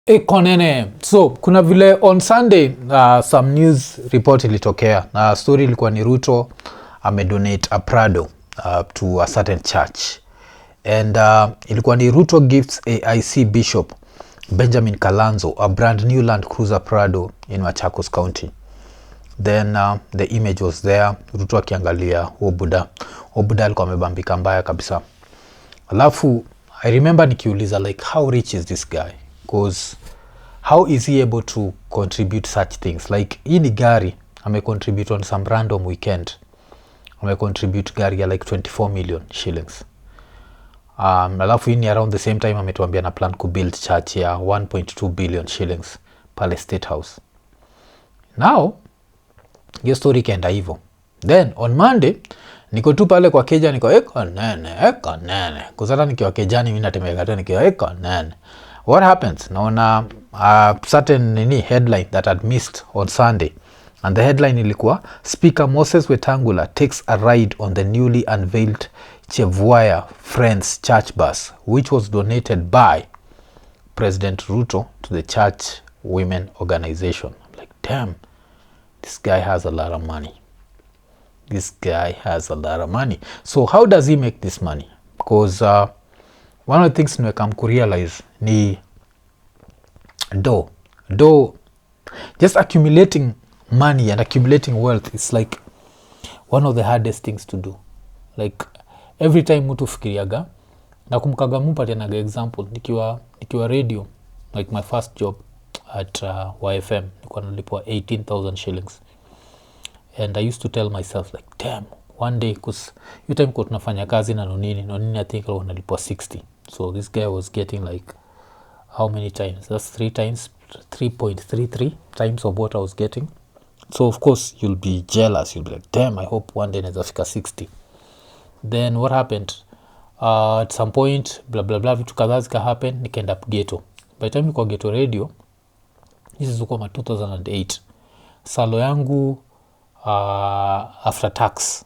Konene. So kuna vile on Sunday some news report ilitokea na story ilikuwa ni Ruto donate a Prado to a certain church, and ilikuwa ni Ruto gifts AIC Bishop Benjamin Kalanzo a brand new Land Cruiser Prado in Machakos County. Then the image was there, Ruto akiangalia Obuda alikuwa amebambika mbaya kabisa. Alafu I remember nikiuliza like how rich is this guy, because how is he able to contribute such things? Like hii ni gari contribute on some random weekend, contribute gari ya like 24 million shillings. Alafu hii ni around the same time ametuambia na plan ku build church ya 1.2 billion shillings pale State House. Now hiyo story kaenda hivyo. Then on Monday niko tu pale kwa keja, niko eko nene kuzata nikiwa kejani mimi natemeka tu nikiwa eko nene. What happens? Naona certain Nini headline that had missed on Sunday, and the headline ilikuwa Speaker Moses Wetangula takes a ride on the newly unveiled Chevwaya Friends Church bus, which was donated by President Ruto to the Church Women Organization. I'm like, damn, this guy has a lot of money. This guy has a lot of money. So how does he make this money? Because one of the things nimekam kurealize ni do just accumulating money and accumulating wealth is like one of the hardest things to do. Like every time mtu fikiriaga na kumkaga mpatianaga example nikiwa radio, like my first job at YFM nilikuwa nalipwa 18,000 shillings, and I used to tell myself like damn, one day, because you time kwa tunafanya kazi na Nini I think alikuwa nalipwa 60. So this guy was getting like how many times? That's 3.33 times of what I was getting. So of course you'll be jealous, you'll be like damn, I hope one day naweza fika 60. Then what happened? At some point blah blah blah vitu kadhaa zika happen, nikaenda up ghetto. By the time niko ghetto radio, this is kama 2008, salo yangu after tax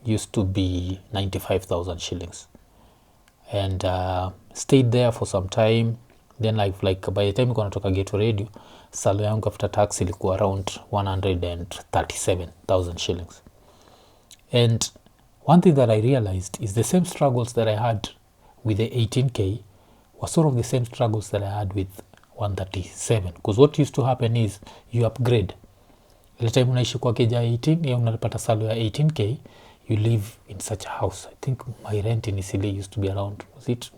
used to be 95,000 shillings, and stayed there for some time. Then like by the time niko natoka ghetto radio, salo yangu after tax ilikuwa around 137,000 shillings. And one thing that I realized is the same struggles that I had with the 18k were sort of the same struggles that I had with 137, because what used to happen is you upgrade. Ile time unaishi kwa keja 18 ya unapata salo ya 18k, you live in such a house. I think my rent in Isili used to be around, was it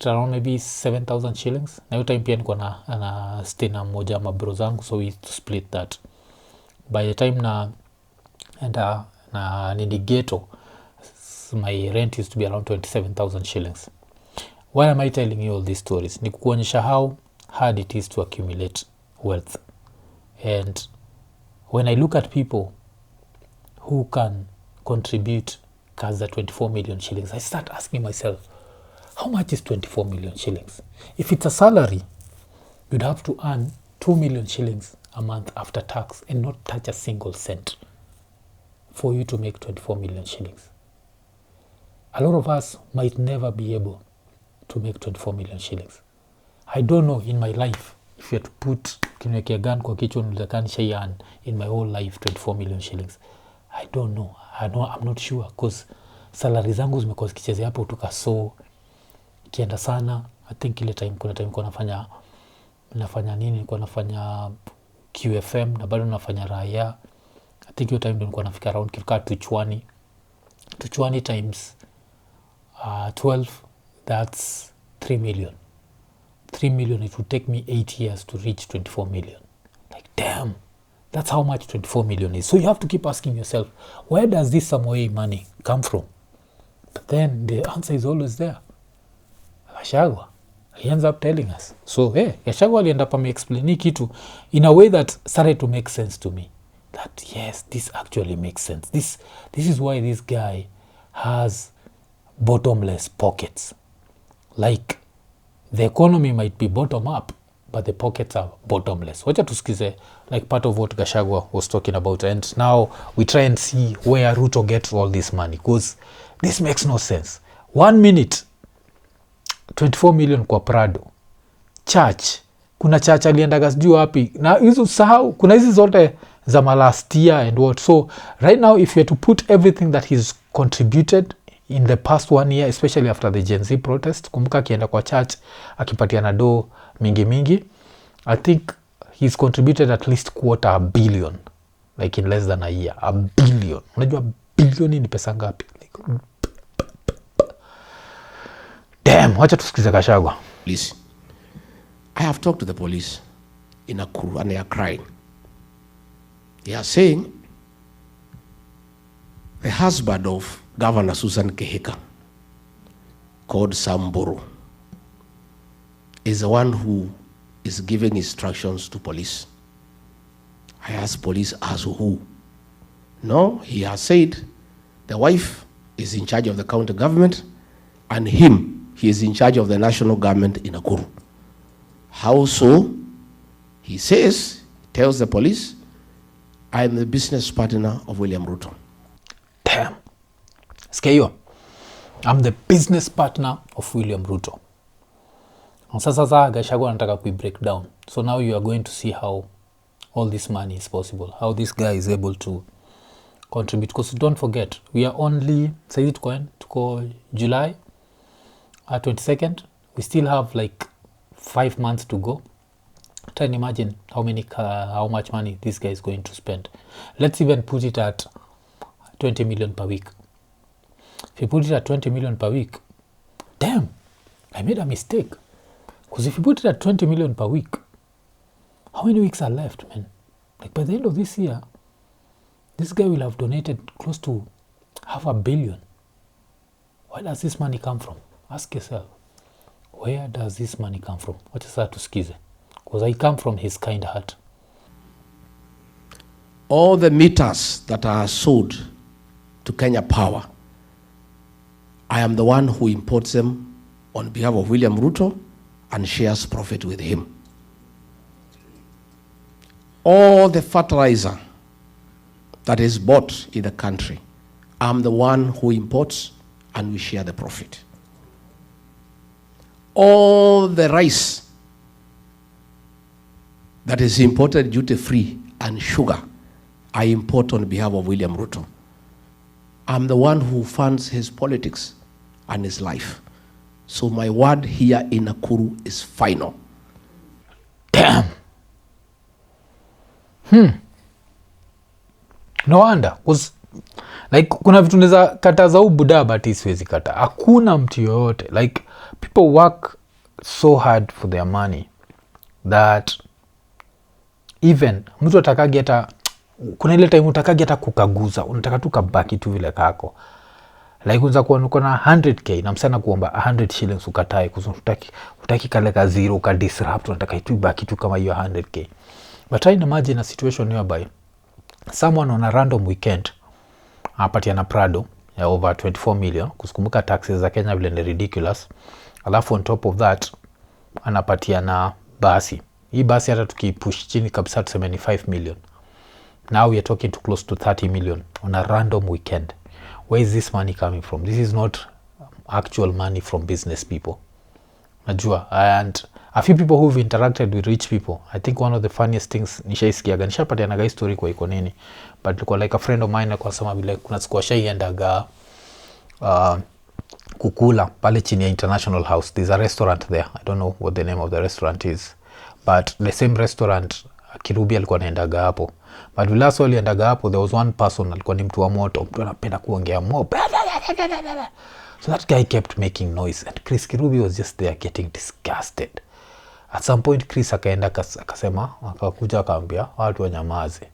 around maybe 7,000 shillings. Na hiyo time pia niko na stay na mmoja ma bro zangu, so we used to split that. By the time na Nini ghetto, my rent used to be around 27,000 shillings. Why am I telling you all these stories? Ni kukuonyesha how hard it is to accumulate wealth. And when I look at people who can contribute kaza 24 million shillings, I start asking myself, how much is 24 million shillings? If it's a salary, you'd have to earn 2 million shillings a month after tax and not touch a single cent for you to make 24 million shillings. A lot of us might never be able to make 24 million shillings. I don't know in my life, if you had to put kinwekea gun kwa kichwa nilikanisha yan in my whole life 24 million shillings. I don't know. I'm not sure, because salary zangu zimekuwa zikichezea hapo tuka, so kienda sana. I think ile time kuna time kwa nafanya nini, kwa nafanya QFM na bado nafanya Raya. I think hiyo time ndio nilikuwa nafika around kifika Tuchwani times 12, that's 3 million. 3 million, it would take me 8 years to reach 24 million. Like damn, that's how much 24 million is. So you have to keep asking yourself, where does this Samoei money come from? But then the answer is always there. Gachagua, he ends up telling us. So Gachagua alienda pa me-explain kitu in a way that started to make sense to me. That yes, this actually makes sense. This is why this guy has bottomless pockets. Like the economy might be bottom up, but the pockets are bottomless. Wacha tusikize like part of what Gachagua was talking about, and now we try and see where Ruto gets all this money, because this makes no sense. 1 minute 24 million kwa Prado, church, kuna church aliendaga sijui wapi, na hizo sahau, kuna hizi zote za last year and what. So right now if you had to put everything that he's contributed in the past 1 year, especially after the Gen Z protest, kumbuka akienda kwa church akipatia na do mingi, I think he's contributed at least $250 million, like in less than a year. $1 billion. Unajua bilioni ni pesa ngapi? Like, damn, wacha tusikize Gachagua. Please, I have talked to the police in Nakuru and they are crying. They are saying the husband of Governor Kihika, called Mburu, is the one who is giving instructions to police. I asked police as who? No, he has said the wife is in charge of the county government and he is in charge of the national government in Nakuru. How so? He says, tells the police, I am the business partner of William Ruto. Damn. Skeyo. I'm the business partner of William Ruto. Sasa Gachagua anataka break down. So now you are going to see how all this money is possible. How this guy is able to contribute. Because don't forget, we are only, say it to July 22nd. We still have like 5 months to go. Try and imagine how much money this guy is going to spend. Let's even put it at 20 million per week. If you put it at 20 million per week, damn, I made a mistake. Because if you put it at 20 million per week, how many weeks are left, man? Like by the end of this year, this guy will have donated close to $500 million. Where does this money come from? Ask yourself, where does this money come from? What is that to skize? Because I come from his kind heart. All the meters that are sold to Kenya Power, I am the one who imports them on behalf of William Ruto and shares profit with him. All the fertilizer that is bought in the country, I'm the one who imports and we share the profit. All the rice that is imported duty-free and sugar, I import on behalf of William Ruto. I'm the one who funds his politics and his life. So my word here in Nakuru is final. Damn. No wonder. Because like kuna vitu neza kata za ubuda but siwezi kata. Hakuna mtu yoyote. Like people work so hard for their money that even mtu atakagi hata kuna ile time utakagi hata kukaguza, unataka tu kabaki tu vile kako. Like unza kuwa nuko na 100k na msana kuomba 100 shillings ukatae kuzo utaki kale ka zero ka disrupt, unataka itu baki tu kama hiyo 100k. But try imagine a situation whereby someone on a random weekend apatia na Prado ya over 24 million, kusikumbuka taxes za Kenya vile ni ridiculous. Alafu on top of that anapatia na basi. Hii basi hata tukipush chini kabisa to 75 million. Now we are talking to close to 30 million on a random weekend. Where is this money coming from? This is not actual money from business people. Najua. And a few people who've interacted with rich people, I think one of the funniest things nishaisikiaga, nishapatia naga story kwa iko nini, but ilikuwa like a friend of mine kwa sama vile kuna siku ashaiendaga kukula pale chini ya International House. There's a restaurant there. I don't know what the name of the restaurant is, but the same restaurant Kirubi alikuwa anaendaga hapo. But vile aso aliendaga hapo, there was one person alikuwa ni mtu wa moto, mtu anapenda kuongea moto. So that guy kept making noise and Chris Kirubi was just there getting disgusted. At some point Chris akaenda akasema, akakuja akaambia watu wanyamaze.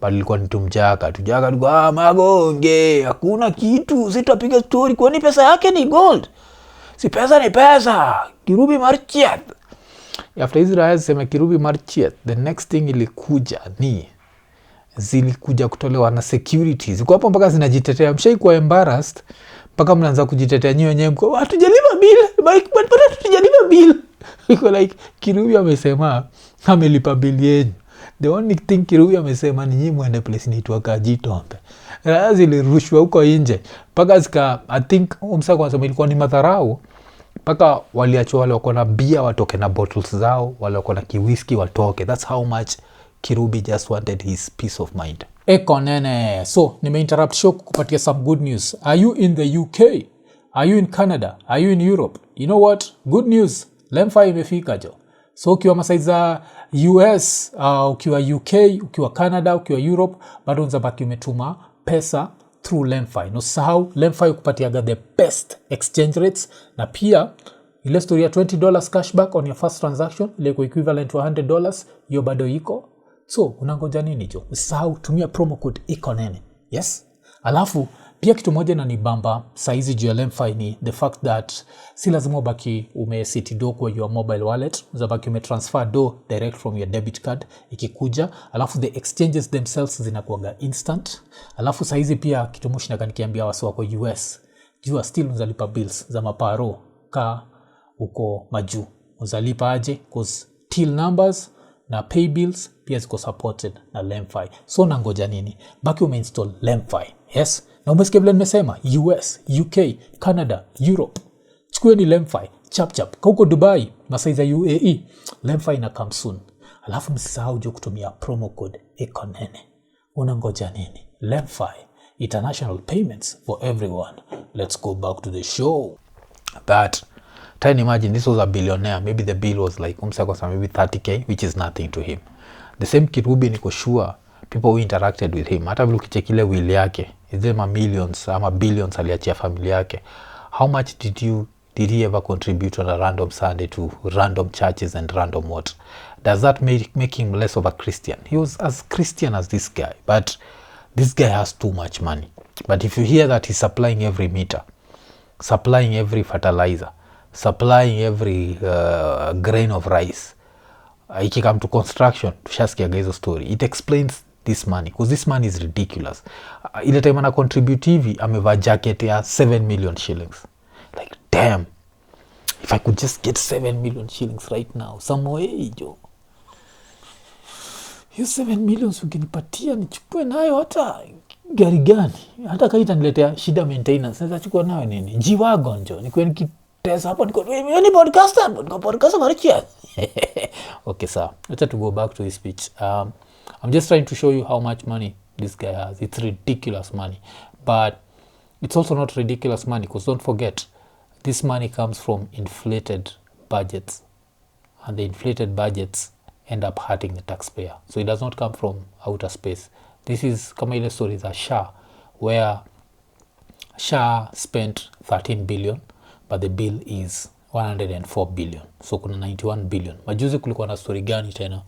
But ilikuwa ni tumjaka tulikuwa magonge, hakuna kitu, sitapiga story kwani pesa yake ni gold. Si pesa ni pesa. Kirubi marchiat. After Israel sema Kirubi marchiat, the next thing ilikuja ni zilikuja kutolewa na security. Ziko hapo mpaka zinajitetea. Mshaikuwa embarrassed mpaka mnaanza kujitetea nyinyi wenyewe mko hatujalipa bill, but hatujalipa bill. Iko like Kirubi amesema amelipa bill yenu. The only thing Kirubi amesema ni nyinyi mwende place inaitwa Kajitombe. Zilirushwa huko nje mpaka zika, I think umsa kwa sababu ilikuwa ni madharau mpaka waliachwa wale wako na bia watoke na bottles zao, wale wako na kiwhisky watoke. That's how much Kirubi just wanted his peace of mind. Eko nene. So nimeinterrupt show kukupatia some good news. Are you in the UK? Are you in Canada? Are you in Europe? You know what? Good news. Lemfi imefika jo. So ukiwa masaiza US, ukiwa UK, ukiwa Canada, ukiwa Europe, bado unzabaki umetuma pesa through Lemfi. No sahau, Lemfi kupatiaga the best exchange rates, na pia ile story ya $20 cashback on your first transaction, ile kwa equivalent to $100, hiyo bado iko. So unangoja nini jo? Usahau tumia promo code ikonene. Yes? Alafu pia kitu moja na nibamba saizi juu ya Lemfi ni the fact that si lazima ubaki umeseti do kwa your mobile wallet, uzabaki umetransfer do direct from your debit card ikikuja. Alafu the exchanges themselves zinakuwaga instant. Alafu saizi pia kitu mushina nikiambia wasi wako US, jua still unzalipa bills za maparo ka uko maju. Unzalipa aje? Cause till numbers na pay bills pia ziko supported na Lemfi. So nangoja nini? Baki umeinstall Lemfi. Yes? Na umesikia vile nimesema US, UK, Canada, Europe. Chukueni Lemfi, chap chap. Kauko Dubai, masaiza UAE, Lemfi ina come soon. Alafu msisahau jo kutumia promo code ikonene. Unangoja nini? Lemfi, international payments for everyone. Let's go back to the show. But try and imagine this was a billionaire. Maybe the bill was like maybe 30k, which is nothing to him. The same Kirubi niko sure people who interacted with him, hata vile ukichekile will yake, izema millions ama billions aliachia familia yake. How much did he ever contribute on a random Sunday to random churches and random what? Does that make him less of a Christian? He was as Christian as this guy, but this guy has too much money. But if you hear that he's supplying every meter, supplying every fertilizer, supplying every grain of rice, ikikam to construction, tushasikiaga hizo story. It explains this money, because this money is ridiculous. Ile time ana contribute hivi, amevaa jacket ya 7 million shillings. Like, damn, if I could just get 7 million shillings right now, somewhere jo. Hiyo 7 million ukinipatia nichukue nayo hata gari gani, hata kaita niletea shida maintenance, naweza chukua nayo nini? G-Wagon jo, nikuwe nikitesa hapo, ni podcaster marichia. Okay, sir, let's go back to his speech. I'm just trying to show you how much money this guy has. It's ridiculous money. But it's also not ridiculous money, because don't forget, this money comes from inflated budgets. And the inflated budgets end up hurting the taxpayer. So it does not come from outer space. This is kama ile story za SHA, where SHA spent 13 billion, but the bill is 104 billion. So kuna 91 billion. Majuzi kulikuwa na story gani tena?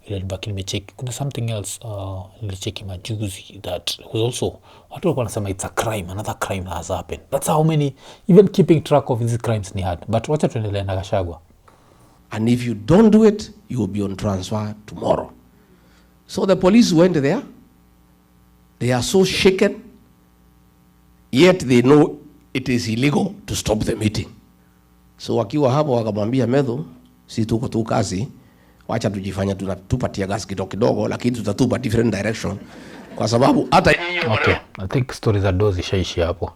Ile baki nimecheki. Kuna something else nilicheki majuzi that was also, watu walikuwa wanasema it's a crime, another crime has happened. That's how many, even keeping track of these crimes ni hard. But wacha tuendelee na Gachagua. And if you don't do it, you will be on transfer tomorrow. So the police went there. They are so shaken, yet they know it is illegal to stop the meeting. So wakiwa hapo wakamwambia Medho, si tuko tu kazi, wacha tujifanya tunatupatia gas kidogo, lakini tutatupa different direction, kwa sababu hata okay, I think stories za dozi shaishi hapo.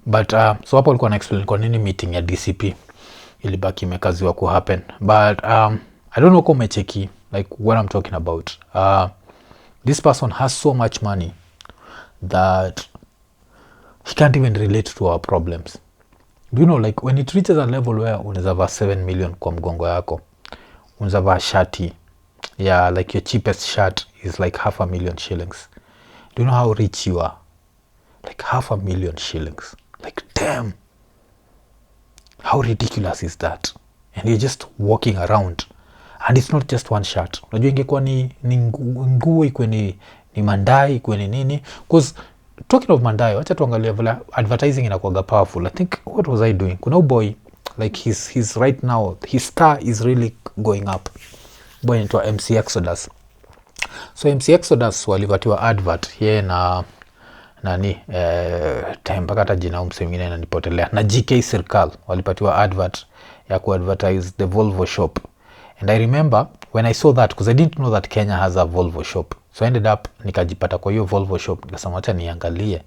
But so hapo alikuwa na explain kwa nini meeting ya DCP ilibaki imekaziwa ku happen. But I don't know kama umecheki like what I'm talking about. This person has so much money that he can't even relate to our problems. Do you know, like when it reaches a level where unaweza vaa 7 million kwa mgongo yako, unaweza vaa shati, yeah, like your cheapest shirt is like 500,000 shillings. Do you know how rich you are? Like 500,000 shillings. Like, damn, how ridiculous is that? And you're just walking around, and it's not just one shirt. Unajua ingekuwa ni nguo, ikwe ni mandai, ikwe ni nini. Because talking of mandai, wacha tuangalia vile advertising inakuwaga powerful. I think, what was I doing? Kuna boy, like he's right now, his star is really going up. Boy into MC Exodus. So MC Exodus walivatiwa advert ye na nani time mpaka hata jina umsemine na nipotelea na GK Circle walipatiwa advert ya ku-advertise the Volvo shop. And I remember when I saw that, because I didn't know that Kenya has a Volvo shop. So I ended up nikajipata kwa hiyo Volvo shop, nikasema acha niangalie.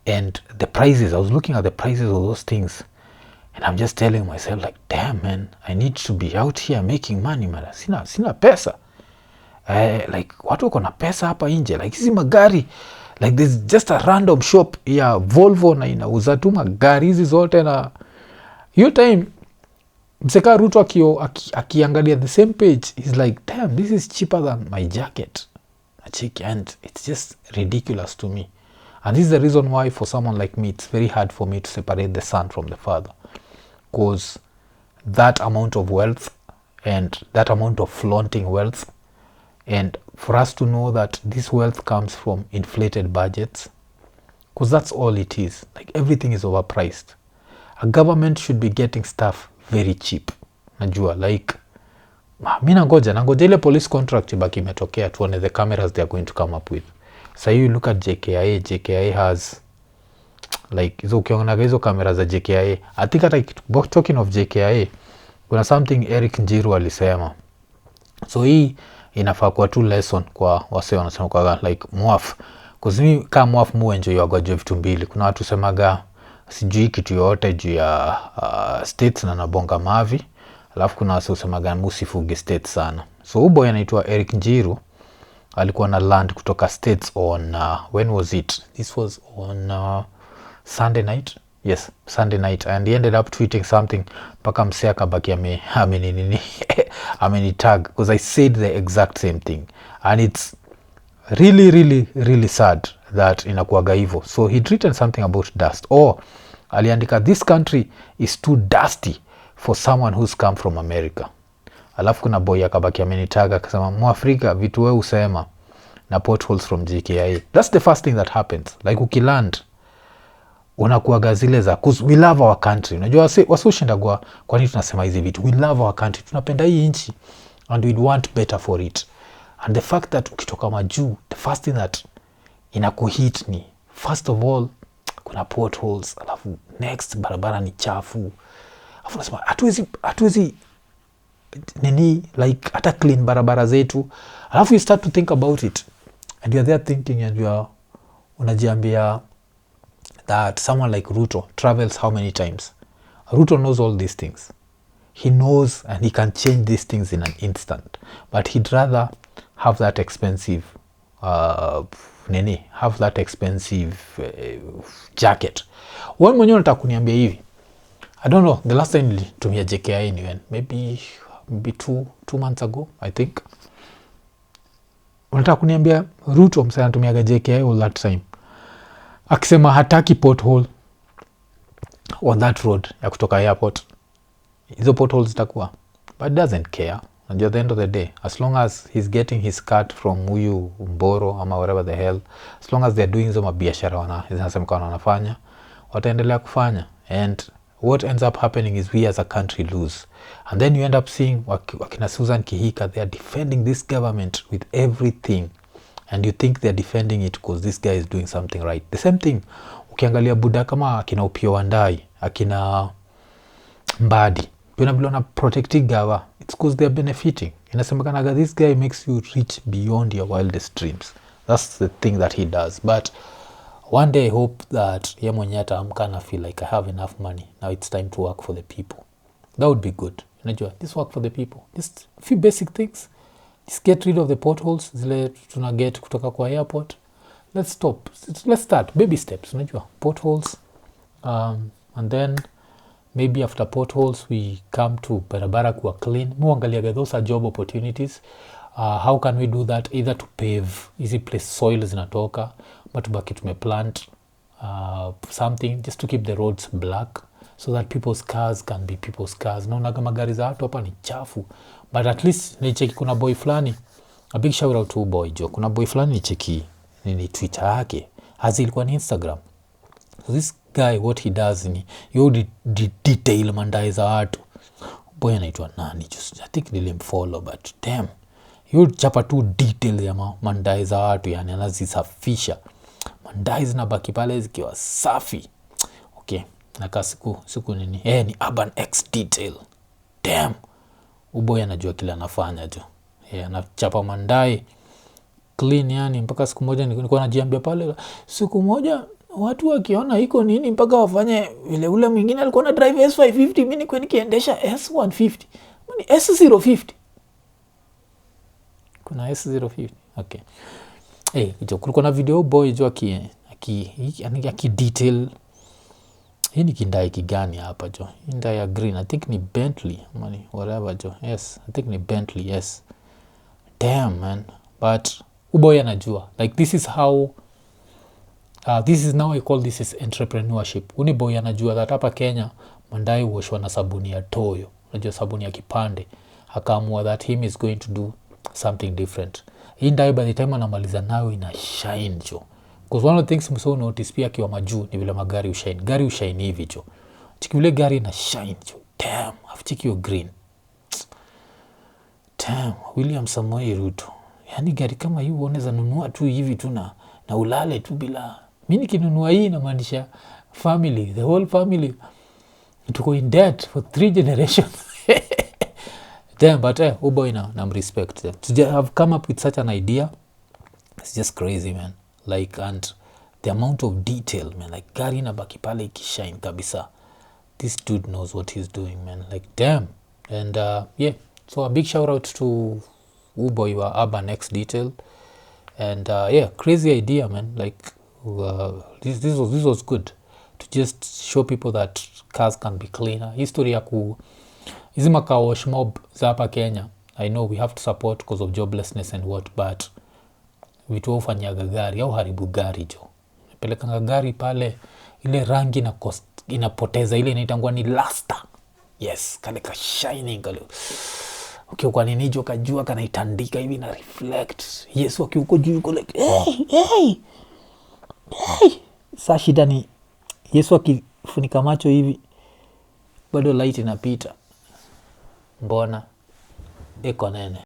And the prices, I was looking at the prices of those things, And I'm just telling myself like, damn man, I need to be out here making money man. Sina pesa. Like watu wako na pesa hapa nje, like hizi magari, like there's just a random shop ya Volvo na inauza tu magari hizi zote. Na hiyo time mseka Ruto akiangalia the same page, he's like, damn, this is cheaper than my jacket. And it's just ridiculous to me. And this is the reason why for someone like me, it's very hard for me to separate the son from the father. Because that amount of wealth and that amount of flaunting wealth, and for us to know that this wealth comes from inflated budgets, because that's all it is. Like everything is overpriced. A government should be getting stuff very cheap. Najua, like, mi nangoja ile police contract ibaki imetokea tuone the cameras they are going to come up with. So you look at JKIA has like hizo ukionga hizo cameras za JKIA. I think hata talking of JKIA, kuna something Eric Njiru alisema. So hii inafaa kuwa tu lesson kwa wase wanasema kwa like mwaf. Cause mi kama mwaf enjoy yagwa vitu mbili. Kuna watu semaga sijui kitu yote juu ya states na nabonga mavi. Alafu kuna wase usemaga musifuge states sana. So huyu boy anaitwa Eric Njiru alikuwa na land kutoka states on when was it? This was on Sunday night. Yes, Sunday night. And he ended up tweeting something paka msea kabaki ameni tag because I said the exact same thing. And it's really, really, really sad that inakuaga hivyo. So he'd written something about dust. Aliandika, this country is too dusty for someone who's come from America. Alafu kuna boy akabaki amenitaga akasema, Mwafrika vitu wewe usema na potholes from JKIA. That's the first thing that happens. Like ukiland unakuaga zile za cause we love our country. Unajua wasushinda kwa nini tunasema hizi vitu? We love our country. Tunapenda hii nchi and we'd want better for it. And the fact that ukitoka majuu, the first thing that inakuhit ni first of all kuna potholes, alafu next barabara ni chafu. Alafu nasema hatuwezi nini like hata clean barabara zetu. Alafu you start to think about it and you're there thinking and you're unajiambia that someone like Ruto travels how many times? Ruto knows all these things. He knows and he can change these things in an instant. But he'd rather have that expensive jacket. One mwenye nataka kuniambia hivi. I don't know, the last time nilitumia JKI ni when? Maybe two months ago, I think. Nataka kuniambia Ruto msana anatumiaga JKI all that time. Akisema hataki pothole on that road ya kutoka airport. Hizo potholes zitakuwa. But he doesn't care. And at the end of the day, as long as he's getting his cut from huyu Mburu ama whatever the hell, as long as they're doing hizo mabiashara zinasemekana wanafanya, wataendelea kufanya. And what ends up happening is we as a country lose. And then you end up seeing wakina Susan Kihika, they are defending this government with everything. And you think they're defending it because this guy is doing something right. The same thing, ukiangalia buda kama akina Upio Wandai, akina Mbadi, pina vile wana protecting gawa, it's because they're benefiting. Inasemekanaga this guy makes you reach beyond your wildest dreams. That's the thing that he does. But one day I hope that ye mwenye ataamka na feel like I have enough money. Now it's time to work for the people. That would be good. Unajua, just work for the people. Just a few basic things. Just get rid of the potholes zile tunaget kutoka kwa airport. Let's start baby steps. Unajua, potholes, and then maybe after potholes we come to barabara kuwa clean. Muangaliaga, those are job opportunities. How can we do that? Either to pave easy place soil zinatoka, but tubaki tumeplant something just to keep the roads black so that people's cars can be people's cars. Naonaga magari za watu hapa ni chafu, but at least nicheki kuna boy flani, a big shout out to boy jo, kuna boy flani nicheki nini Twitter yake hazi ilikuwa ni Instagram. So this guy what he does ni you detail mandai za watu. Boy anaitwa nani, just I think nilimfollow, but damn, you chapa tu detail ya mandai za watu, yani anazisafisha mandai zinabaki pale zikiwa safi. Okay, naka siku nini ni Urban X detail. Damn, uboy anajua kila anafanya jo. Anachapa mandai clean, yani mpaka siku moja nilikuwa najiambia pale, siku moja watu wakiona iko nini mpaka wafanye vile ule mwingine alikuwa na drive S550 mimi niko nikiendesha S150 mimi S050 kuna S050 okay hiyo kulikuwa na video boy jo aki detail hii ni kindai kigani hapa jo indai ya green I think ni Bentley money whatever jo yes I think ni Bentley yes damn man but uboy anajua like this is how this is now I call this is entrepreneurship boy anajua that hapa Kenya mandai huoshwa na sabuni ya toyo unajua sabuni ya kipande akaamua that him is going to do something different hii ndai by the time anamaliza nayo ina shine jo because one of the things mso notice pia kiwa majuu ni vile magari ushine hivi jo chiki vile gari ina shine jo damn afichiki yo green damn William Ruto yani gari kama hiyo unaweza nunua tu hivi tu na ulale tu bila mimi nikinunua hii inamaanisha family the whole family tuko in debt for 3 generations damn but boy na respect them to have come up with such an idea it's just crazy man like and the amount of detail man like gari na baki pale ikishine kabisa this dude knows what he's doing man like damn and yeah so a big shout out to boy wa Urban X Detail and yeah crazy idea man like this was good to just show people that cars can be cleaner history ya hizi car wash mob za hapa Kenya I know we have to support because of joblessness and what but vitu ufanyaga gari au haribu gari jo pelekanga gari pale ile rangi na inapoteza ile inaitangwa ni luster yes kale ka shining kale okay kwa nini jo kajua kana itandika hivi na reflect yes wakiuko juu yuko like hey sasa shida ni Yesu akifunika macho hivi bado light inapita mbona iko nene